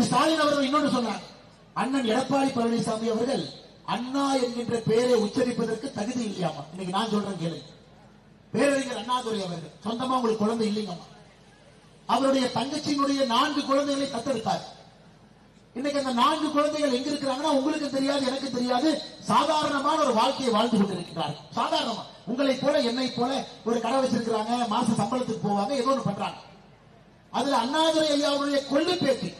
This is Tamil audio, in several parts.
ஸ்டாலின் அவர்கள் இன்னொன்று சொன்னார். அண்ணன் எடப்பாடி பழனிசாமி அவர்கள் அண்ணா என்கின்ற பெயரை உச்சரிப்பதற்கு தகுதி இல்லையாமா. இன்னைக்கு நான் சொல்றேன் கேளு. பேரறிஞர் அண்ணாதுரை அவர்கள் சொந்தமா உங்களுக்கு குழந்தை இல்லைங்கம்மா. அவருடைய தங்கச்சியினுடைய 4 குழந்தைகளை தத்தெடுத்தார். இன்னைக்கு அந்த 4 குழந்தைகள் எங்க இருக்கிறாங்கன்னா உங்களுக்கு தெரியாது, எனக்கு தெரியாது. சாதாரணமான ஒரு வாழ்க்கையை வாழ்ந்து கொண்டிருக்கிறார்கள். சாதாரணமா உங்களை போல என்னை போல ஒரு கடை வச்சிருக்கிறாங்க, மாச சம்பளத்துக்கு போவாங்க, ஏதோ ஒன்று பண்றாங்க. அதுல அண்ணாதுரை ஐயாவுடைய கொள்ளு பேட்டி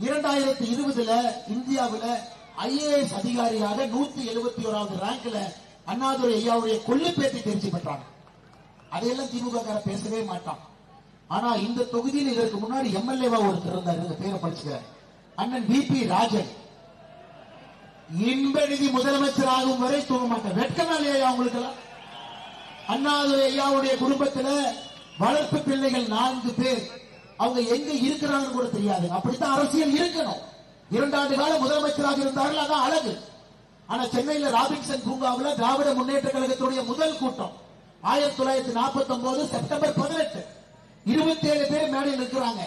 2020 இந்தியாவில் IAS அதிகாரியாக 171வது ரேங்க்ல அண்ணாதுரை ஐயாவுடைய கொள்ளு பேட்டி தெரிஞ்சு பெற்றாங்க. அதையெல்லாம் திமுக பேசவே மாட்டான். ஆனா இந்த தொகுதியில் இதற்கு முன்னாடி MLA-வா ஒருத்தர் இருந்தார், பேரை படிச்சுக்கிறார், அண்ணன் VP ராஜன். இன்ப நிதி முதலமைச்சர் ஆகும் வரை தூங்க மாட்டார். வெட்கமா இல்லையா உங்களுக்கு? அண்ணாதுரை ஐயாவுடைய குடும்பத்தில் வளர்ப்பு பிள்ளைகள் 4 பேர். அவங்க எங்க இருக்கிறாங்க கூட தெரியாது. அப்படித்தான் அரசியல் இருக்கணும். 2 ஆண்டு காலம் முதலமைச்சராக இருந்தார்கள், அதான் அழகு. ஆனா சென்னையில் ராபின்சன் பூங்காவில் திராவிட முன்னேற்ற கழகத்துடைய முதல் கூட்டம் 1949 செப்டம்பர் 18 27 பேர் மேடையில் இருக்கிறாங்க.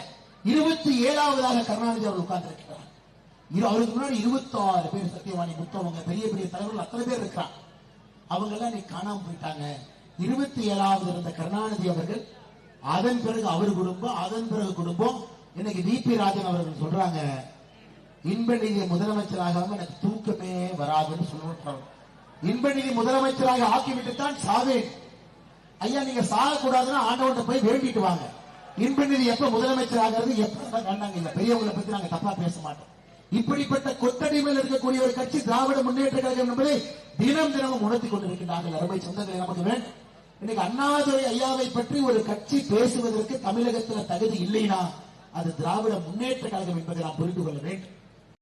27வது கருணாநிதி அவர்கள் உட்கார்ந்து இருக்கிறார். அவருக்கு முன்னாடி 26 பேர், சத்தியவாணி முத்தவங்க, பெரிய பெரிய தலைவர்கள் அத்தனை பேர் இருக்கிறாங்க. அவங்க எல்லாம் இன்னைக்கு காணாம போயிட்டாங்க. 27வது இருந்த கருணாநிதி அவர்கள், அதன் பிறகு அவர் குடும்பம், அதன் பிறகு குடும்பம். இன்னைக்கு VP ராஜன் அவர்கள் சொல்றாங்க, இன்ப நிதி முதலமைச்சராகாம எனக்கு தூக்கமே வராதுன்னு சொல்லுவாங்க. இன்ப நிதி முதலமைச்சராக ஆக்கிவிட்டு தான் சாவேன். ஐயா, நீங்க சாக கூடாதுன்னா ஆண்டவன் போய் வேண்டிட்டு வாங்க. இன்ப நிதி எப்ப முதலமைச்சர் ஆகிறது எப்ப கண்டாங்க இல்ல. பெரியவங்களை பத்தி நாங்க தப்பா பேச மாட்டோம். இப்படிப்பட்ட கொத்தடிமையில் இருக்கக்கூடிய ஒரு கட்சி திராவிட முன்னேற்ற கழகம் என்பதை தினம் தினமும் உணர்த்தி கொண்டிருக்கிறார்கள். அருமை சொந்தங்களை நமக்கு வேண்டும். இன்னைக்கு அண்ணாதுரை ஐயாவை பற்றி ஒரு கட்சி பேசுவதற்கு தமிழகத்தில் தகுதி இல்லைனா அது திராவிட முன்னேற்ற கழகம் என்பதை நாம் புரிந்து கொள்ள வேண்டும்.